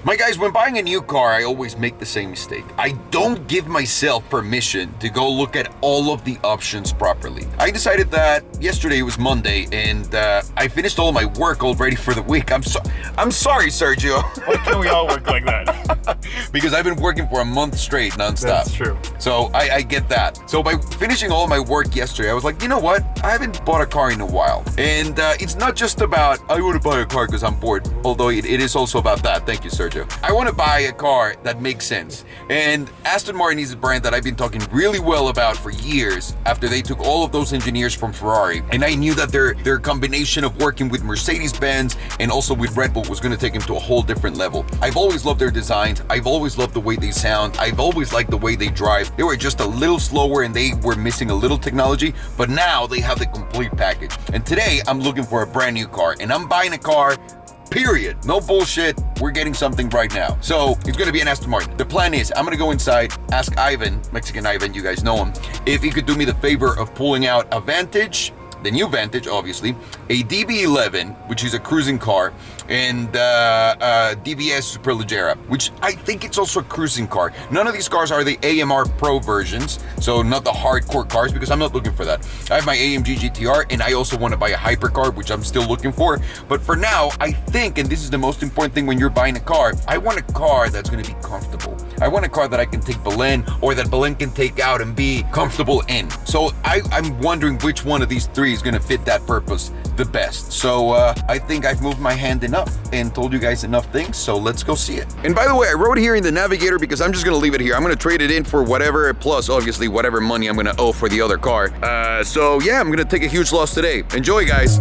My guys, when buying a new car, I always make the same mistake. I don't give myself permission to go look at all of the options properly. I decided that yesterday was Monday, and I finished all my work already for the week. I'm sorry, Sergio. Why can't we all work like that? Because I've been working for a month straight, nonstop. That's true. So I get that. So by finishing all my work yesterday, I was like, you know what? I haven't bought a car in a while. And it's not just about, I want to buy a car because I'm bored. Although it is also about that. Thank you, Sergio. I want to buy a car that makes sense. And Aston Martin is a brand that I've been talking really well about for years after they took all of those engineers from Ferrari. And I knew that their combination of working with Mercedes-Benz and also with Red Bull was going to take them to a whole different level. I've always loved their designs. I've always loved the way they sound. I've always liked the way they drive. They were just a little slower and they were missing a little technology, but now they have the complete package. And today I'm looking for a brand new car, and I'm buying a car. Period. No bullshit. We're getting something right now. So it's going to be an Aston Martin. The plan is I'm going to go inside, ask Ivan, Mexican Ivan, you guys know him, if he could do me the favor of pulling out a Vantage, the new Vantage, obviously, a DB11, which is a cruising car, and DBS Superleggera, which I think it's also a cruising car. None of these cars are the AMR Pro versions, so not the hardcore cars, because I'm not looking for that. I have my AMG GTR, and I also want to buy a hypercar, which I'm still looking for. But for now, I think, and this is the most important thing when you're buying a car, I want a car that's going to be comfortable. I want a car that I can take Belen, or that Belen can take out and be comfortable in. So I'm wondering which one of these three is going to fit that purpose the best. So I think I've moved my hand enough and told you guys enough things, so let's go see it. And by the way, I wrote here in the navigator because I'm just going to leave it here. I'm going to trade it in for whatever, plus obviously whatever money I'm going to owe for the other car. So yeah, I'm going to take a huge loss today. Enjoy, guys.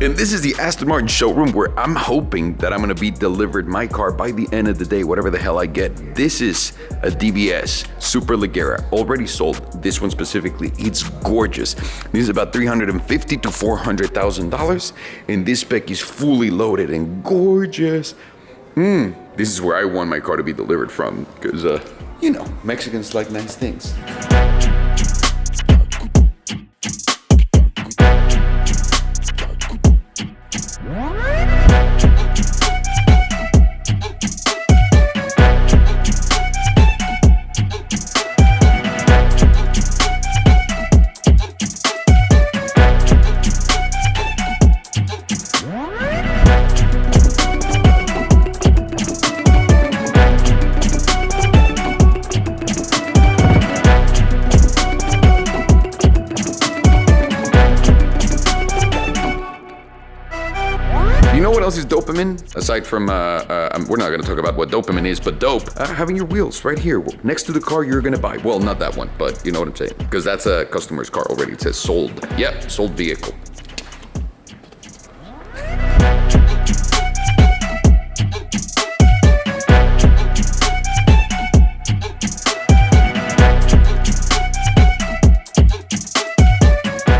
And this is the Aston Martin showroom where I'm hoping that I'm gonna be delivered my car by the end of the day, whatever the hell I get. This is a DBS Superleggera, already sold. This one specifically, it's gorgeous. This is about $350,000 to $400,000, and this spec is fully loaded and gorgeous. This is where I want my car to be delivered from, because, you know, Mexicans like nice things. You know what else is dopamine? Aside from, we're not gonna talk about what dopamine is, but dope. Having your wheels right here, next to the car you're gonna buy. Well, not that one, but you know what I'm saying. Because that's a customer's car already. It says sold. Yep, sold vehicle.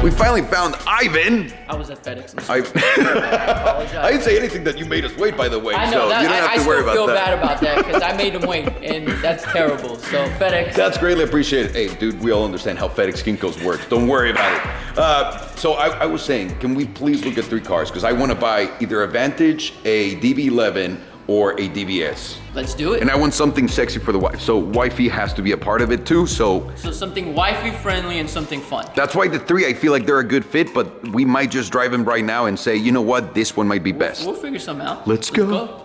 We finally found Ivan. I was at FedEx. I didn't say anything that you made us wait, by the way. I know so that. You don't have to worry about I still feel that. bad about that because I made him wait, and that's terrible. So FedEx. That's greatly appreciated. Hey, dude, we all understand how FedEx Kinkos works. Don't worry about it. So I was saying, can we please look at three cars? Because I want to buy either a Vantage, a DB11, or a DBS. Let's do it. And I want something sexy for the wife. So wifey has to be a part of it too. So something wifey friendly and something fun. that's why the three, I feel like they're a good fit, but we might just drive them right now and say, you know what, this one might be best. We'll figure something out. Let's go.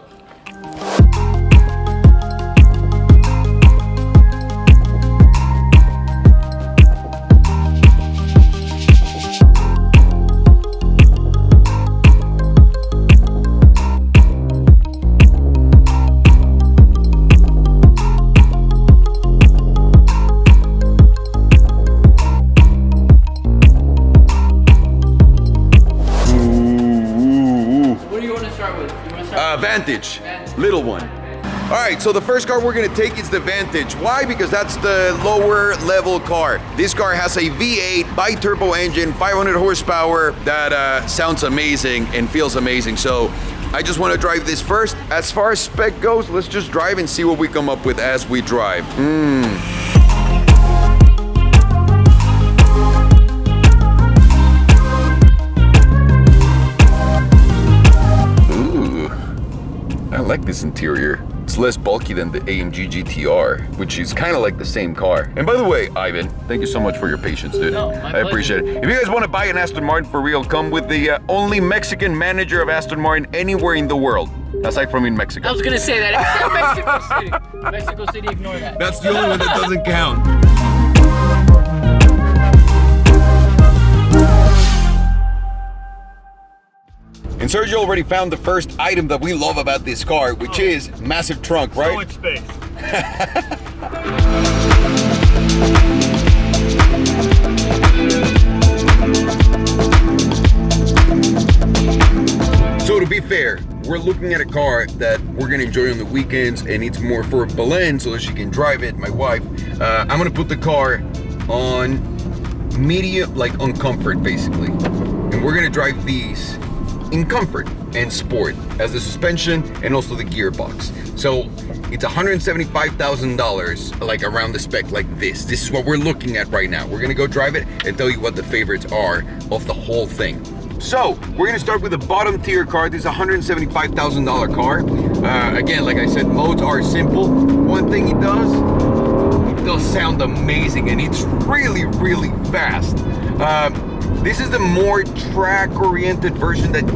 Vantage, little one. All right, so the first car we're gonna take is the Vantage. Why? Because that's the lower level car. This car has a V8 bi-turbo engine, 500 horsepower that sounds amazing and feels amazing. So I just want to drive this first. As far as spec goes, let's just drive and see what we come up with as we drive. this interior. It's less bulky than the AMG GTR, which is kind of like the same car. And by the way, Ivan, thank you so much for your patience, dude. No, I appreciate it. If you guys want to buy an Aston Martin for real, come with the only Mexican manager of Aston Martin anywhere in the world, aside from in Mexico. I was gonna say that. Except Mexico City. Mexico City, ignore that. That's the only one that doesn't count. And Sergio already found the first item that we love about this car, which is massive trunk, right? So much space. So to be fair, we're looking at a car that we're gonna enjoy on the weekends, and it's more for Belen so that she can drive it, my wife. I'm gonna put the car on medium, like on comfort basically. And we're gonna drive these in comfort and sport as the suspension and also the gearbox. So it's $175,000, like around the spec like this. This is what we're looking at right now. We're gonna go drive it and tell you what the favorites are of the whole thing. So we're gonna start with the bottom tier car. This is a $175,000 car. Again, like I said, modes are simple. One thing it does sound amazing, and it's really, really fast. This is the more track-oriented version that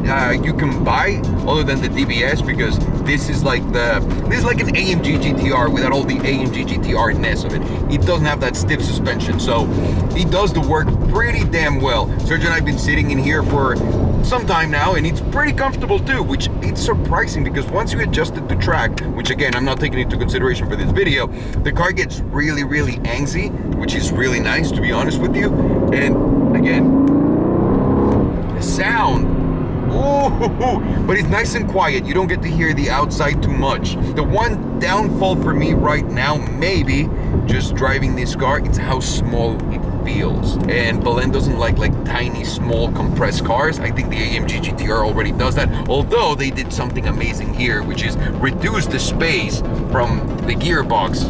you can buy, other than the DBS, because this is like an AMG GTR without all the AMG GTR-ness of it. It doesn't have that stiff suspension, so it does the work pretty damn well. Sergio and I have been sitting in here for some time now, and it's pretty comfortable too, which it's surprising because once you adjust it to track, which again, I'm not taking into consideration for this video, the car gets really, really angsty, which is really nice, to be honest with you. And again, sound, ooh, but it's nice and quiet. You don't get to hear the outside too much. The one downfall for me right now, maybe just driving this car, it's how small it feels. And Belen doesn't like tiny, small, compressed cars. I think the AMG GTR already does that, although they did something amazing here, which is reduce the space from the gearbox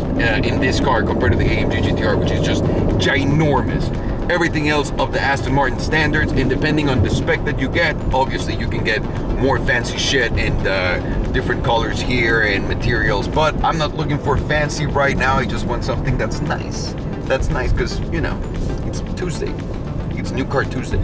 in this car compared to the AMG GTR, which is just ginormous. Everything else of the Aston Martin standards, and depending on the spec that you get, obviously you can get more fancy shit and different colors here and materials, but I'm not looking for fancy right now. I just want something that's nice. That's nice because, you know, it's Tuesday. It's New Car Tuesday.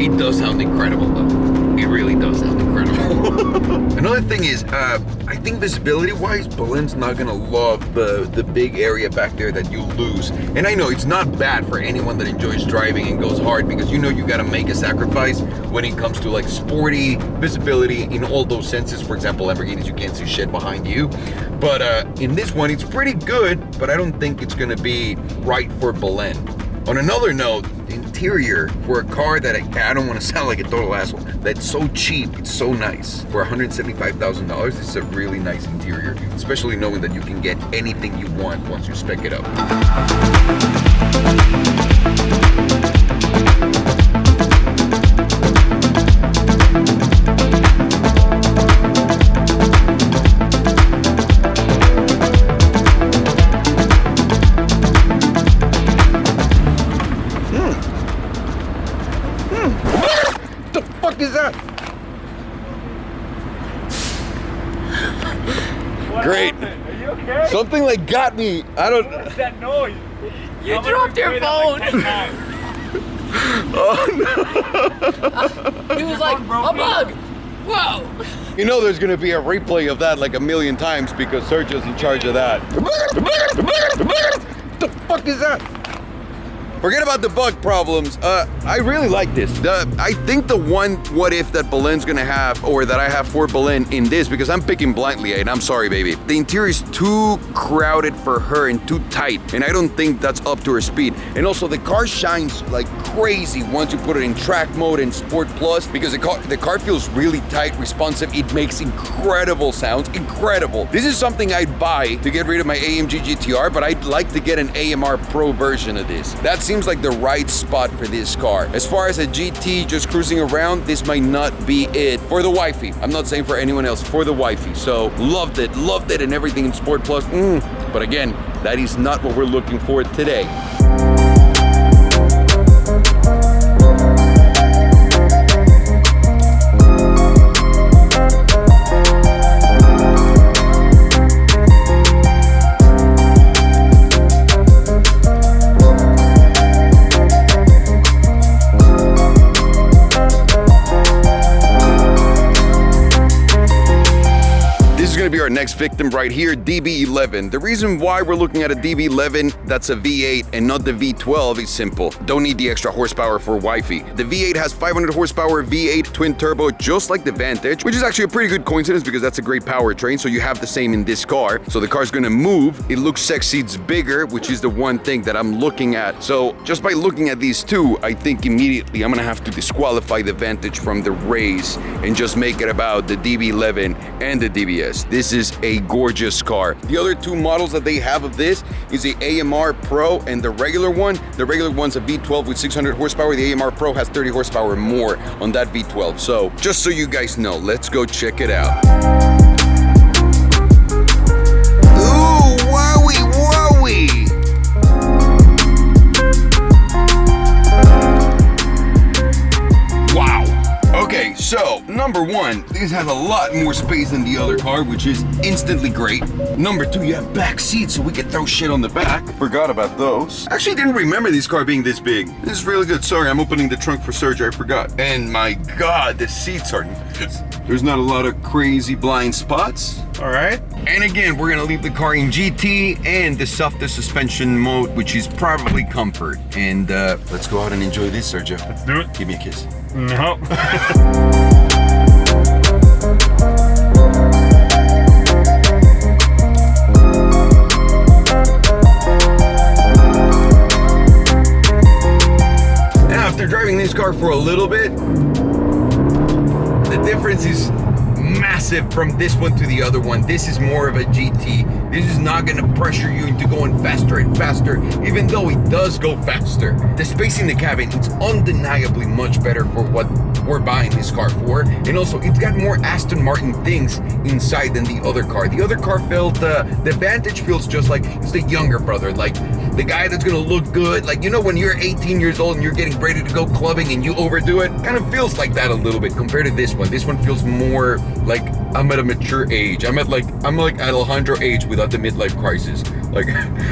It does sound incredible though. It really does sound incredible. Another thing is, I think visibility-wise, Belen's not gonna love the big area back there that you lose. And I know it's not bad for anyone that enjoys driving and goes hard, because you know you gotta make a sacrifice when it comes to like sporty visibility in all those senses. For example, Lamborghinis, you can't see shit behind you. But in this one, it's pretty good, but I don't think it's gonna be right for Belen. On another note, the interior for a car that I don't want to sound like a total asshole, that's so cheap, it's so nice. For $175,000, this is a really nice interior, especially knowing that you can get anything you want once you spec it up. Great. Are you okay? Something like got me. I don't. What is that noise? You dropped your phone. Oh no. He was like, a bug. Whoa. You know there's gonna be a replay of that like a million times because Sergio's in charge of that. What the fuck is that? Forget about the bug problems. I really like this. I think the one what if that Belen's gonna have, or that I have for Belen in this, because I'm picking blindly, and I'm sorry, baby. The interior is too crowded for her and too tight, and I don't think that's up to her speed. And also, the car shines like crazy once you put it in track mode and Sport Plus, because the car feels really tight, responsive. It makes incredible sounds, incredible. This is something I'd buy to get rid of my AMG GTR, but I'd like to get an AMR Pro version of this. That seems like the right spot for this car. As far as a GT just cruising around, this might not be it for the wifey. I'm not saying for anyone else, for the wifey. So loved it, and everything in Sport Plus. But again, that is not what we're looking for today. next victim right here, DB11. The reason why we're looking at a DB11 that's a V8 and not the V12 is simple. Don't need the extra horsepower for wifey. The V8 has 500 horsepower V8 twin turbo, just like the Vantage, which is actually a pretty good coincidence because that's a great powertrain, so you have the same in this car. So the car's gonna move. It looks sexy, it's bigger, which is the one thing that I'm looking at. So just by looking at these two, I think immediately I'm gonna have to disqualify the Vantage from the race and just make it about the DB11 and the DBS. This is a gorgeous car. The other two models that they have of this is the AMR Pro and the regular one. The regular one's a V12 with 600 horsepower. The AMR Pro has 30 horsepower more on that V12. So just so you guys know, let's go check it out. Ooh, wowie, wowie! Wow. Okay, so number one, this has a lot more space than the other car, which is instantly great. Number two, you have back seats so we can throw shit on the back. Forgot about those. Actually didn't remember this car being this big. This is really good. Sorry, I'm opening the trunk for Sergio, I forgot. And my God, the seats are nice. There's not a lot of crazy blind spots. All right. And again, we're gonna leave the car in GT and the softest suspension mode, which is probably comfort. And let's go out and enjoy this, Sergio. Let's do it. Give me a kiss. No. Now, after driving this car for a little bit, the difference is massive from this one to the other one. This is more of a GT. This is not going to pressure you into going faster and faster, even though it does go faster. The space in the cabin, it's undeniably much better for what we're buying this car for. And also, it's got more Aston Martin things inside than the other car. The other car felt, the Vantage feels just like it's the younger brother, like the guy that's gonna look good. Like, you know, when you're 18 years old and you're getting ready to go clubbing and you overdo it, kind of feels like that a little bit compared to this one. This one feels more like I'm at a mature age. I'm like Alejandro age without the midlife crisis. Like,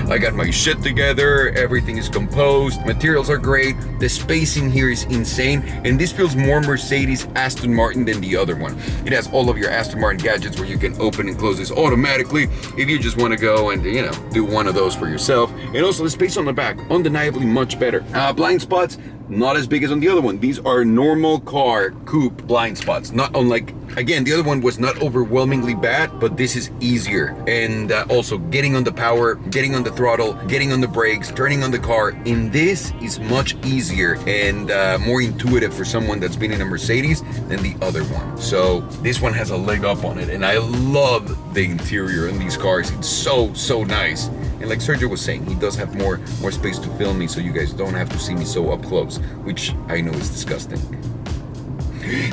I got my shit together, everything is composed, materials are great, the spacing here is insane, and this feels more Mercedes Aston Martin than the other one. It has all of your Aston Martin gadgets where you can open and close this automatically if you just want to go and, you know, do one of those for yourself. And also the space on the back, undeniably much better. Blind spots, not as big as on the other one. These are normal car coupe blind spots, not unlike, again, the other one was not overwhelmingly bad, but this is easier. And also getting on the power, getting on the throttle, getting on the brakes, turning on the car in this is much easier and more intuitive for someone that's been in a Mercedes than the other one. So this one has a leg up on it, and I love the interior in these cars. It's so nice. And like Sergio was saying, he does have more space to film me, so you guys don't have to see me so up close, which I know is disgusting.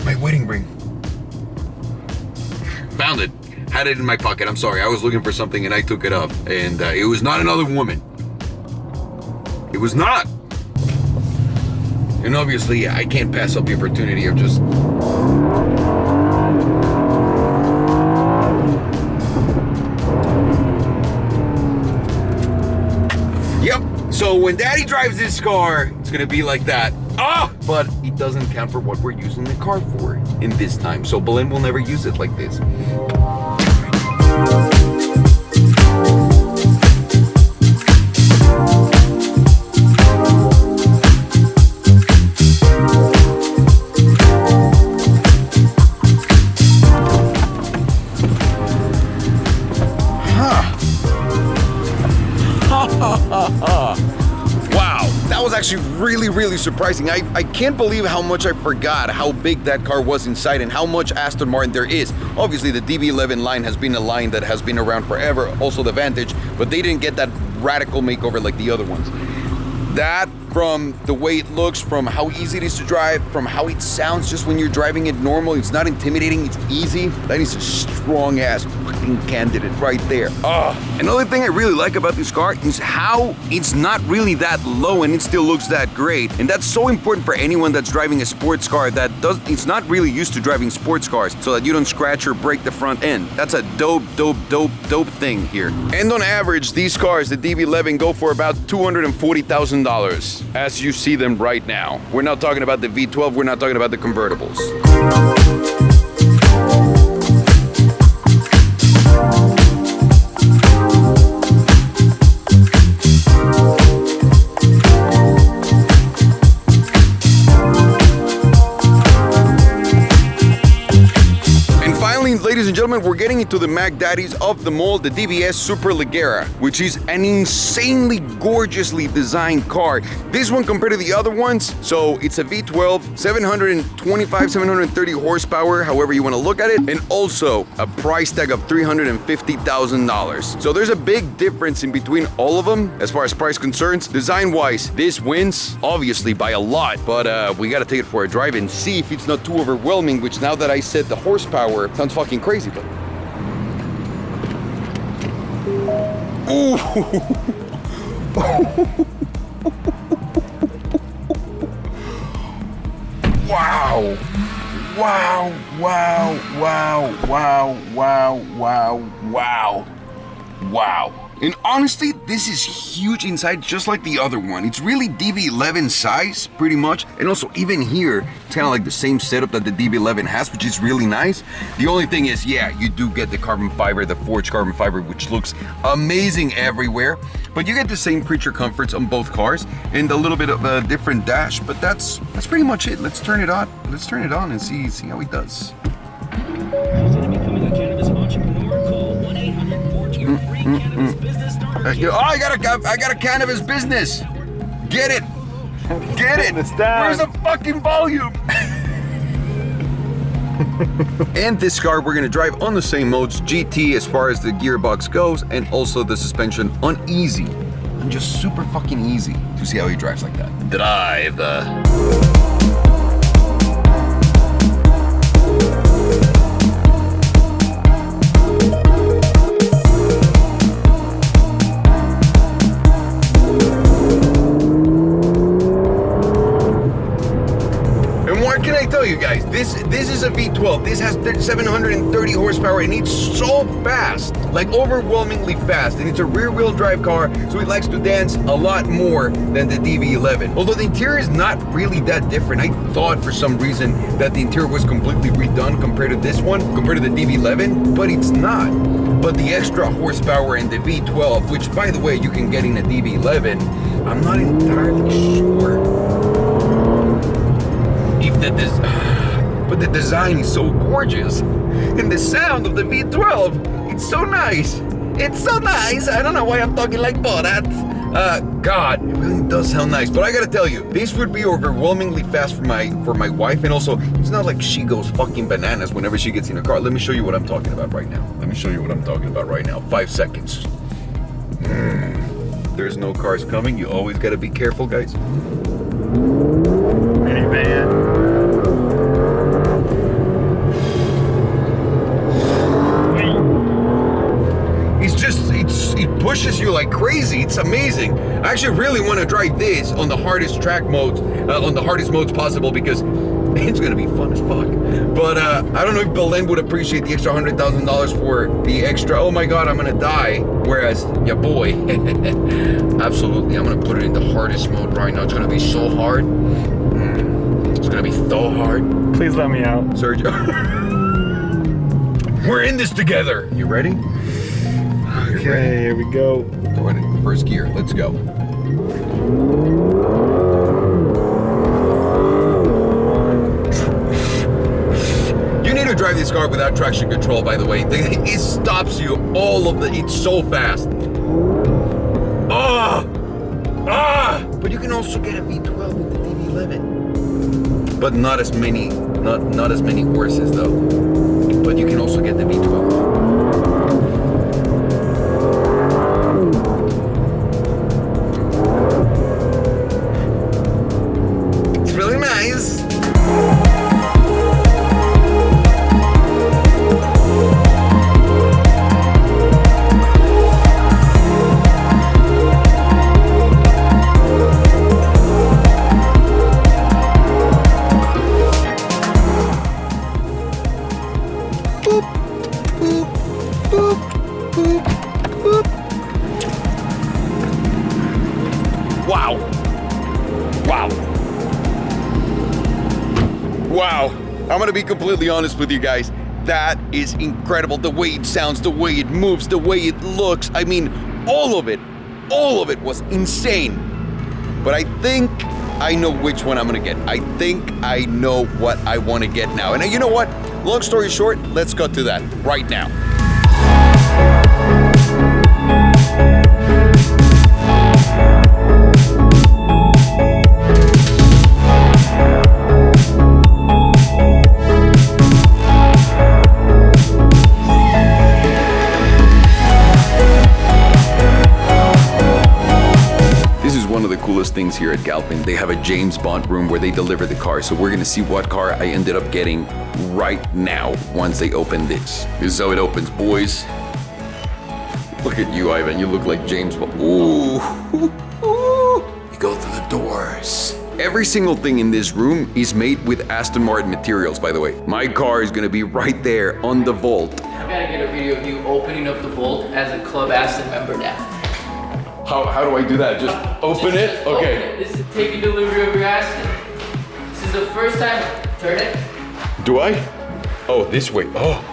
My wedding ring. Found it. Had it in my pocket. I'm sorry. I was looking for something and I took it up. And it was not another woman. It was not. And obviously, I can't pass up the opportunity of just... Yep. So when Daddy drives this car, it's gonna be like that. Ah! But it doesn't count for what we're using the car for in this time. So Belen will never use it like this. Wow, that was actually really surprising. I can't believe how much I forgot how big that car was inside and how much Aston Martin there is. Obviously, the DB11 line has been a line that has been around forever, also the Vantage, but they didn't get that radical makeover like the other ones. That, from the way it looks, from how easy it is to drive, from how it sounds just when you're driving it normal, it's not intimidating, it's easy. That is a strong ass fucking candidate right there. Another thing I really like about this car is how it's not really that low and it still looks that great. And that's so important for anyone that's driving a sports car it's not really used to driving sports cars, so that you don't scratch or break the front end. That's a dope thing here. And on average, these cars, the DB11, go for about $240,000. As you see them right now. We're not talking about the V12, we're not talking about the convertibles. one, we're getting into the Mac Daddies of them all, the DBS Superleggera, which is an insanely gorgeously designed car. This one compared to the other ones, so it's a V12, 725, 730 horsepower, however you want to look at it, and also a price tag of $350,000. So there's a big difference in between all of them as far as price concerns. Design-wise, this wins, obviously, by a lot, but we gotta take it for a drive and see if it's not too overwhelming, which now that I said the horsepower, sounds fucking crazy, but... Ooh! Wow! Wow, wow, wow, wow, wow, wow, wow, wow. And honestly, this is huge inside, just like the other one. It's really DB11 size, pretty much. And also, even here, it's kind of like the same setup that the DB11 has, which is really nice. The only thing is, yeah, you do get the carbon fiber, the forged carbon fiber, which looks amazing everywhere. But you get the same creature comforts on both cars and a little bit of a different dash. But that's pretty much it. Let's turn it on. Let's turn it on and see how it does. Becoming a cannabis entrepreneur, call 1-800-423-CANNABIS business starter. I got a cannabis business. Get it. Get it. Where's the fucking volume? And this car we're gonna drive on the same modes, GT as far as the gearbox goes, and also the suspension on easy. And just super fucking easy to see how he drives like that. Drive. You guys, this is a V12. This has 730 horsepower and it's so fast, like overwhelmingly fast, and it's a rear-wheel drive car, so it likes to dance a lot more than the DB11. Although the interior is not really that different. I thought for some reason that the interior was completely redone compared to this one, compared to the DB11, but it's not. But the extra horsepower in the V12, which by the way you can get in a DB11, I'm not entirely sure if that is, but the design is so gorgeous, and the sound of the V12, it's so nice. It's so nice. I don't know why I'm talking like that. God, it really does sound nice. But I gotta tell you, this would be overwhelmingly fast for my wife, and also it's not like she goes fucking bananas whenever she gets in a car. Let me show you what I'm talking about right now. 5 seconds. There's no cars coming. You always gotta be careful, guys. Minivan. It pushes you like crazy. It's amazing. I actually really want to drive this on the hardest track modes, on the hardest modes possible, because it's gonna be fun as fuck. But I don't know if Belen would appreciate the extra $100,000 for the extra. Oh my God, I'm gonna die. Whereas, yeah, boy, absolutely, I'm gonna put it in the hardest mode right now. It's gonna be so hard. It's gonna be so hard. Please let me out. Sergio, we're in this together. You ready? Okay, here we go. Go ahead, first gear, let's go. You need to drive this car without traction control, by the way. It stops you it's so fast. But you can also get a V12 with the DB11. But not as many horses though. But you can also get the V12. Wow, I'm gonna be completely honest with you guys. That is incredible. The way it sounds, the way it moves, the way it looks. I mean, all of it was insane. But I think I know which one I'm gonna get. I think I know what I wanna get now. And you know what? long story short, let's cut to that right now. Coolest things here at Galpin. They have a James Bond room where they deliver the car. So we're gonna see what car I ended up getting right now once they open this. This is how it opens, boys. Look at you, Ivan. You look like James Bond. Ooh. You go through the doors. Every single thing in this room is made with Aston Martin materials, by the way. My car is gonna be right there on the vault. I gotta get a video of you opening up the vault as a Club Aston member now. How do I do that? Just open it? Okay. Open it. This is taking delivery of your Aston. This is the first time. Turn it. Do I? Oh, this way. Oh.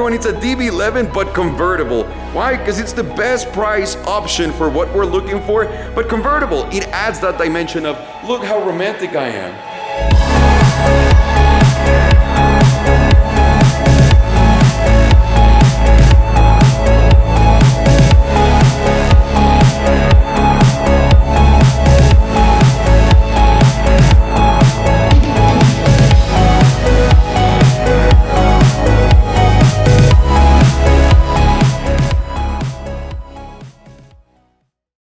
It's a DB11 but convertible. Why? Because it's the best price option for what we're looking for, but convertible. It adds that dimension of, look how romantic I am.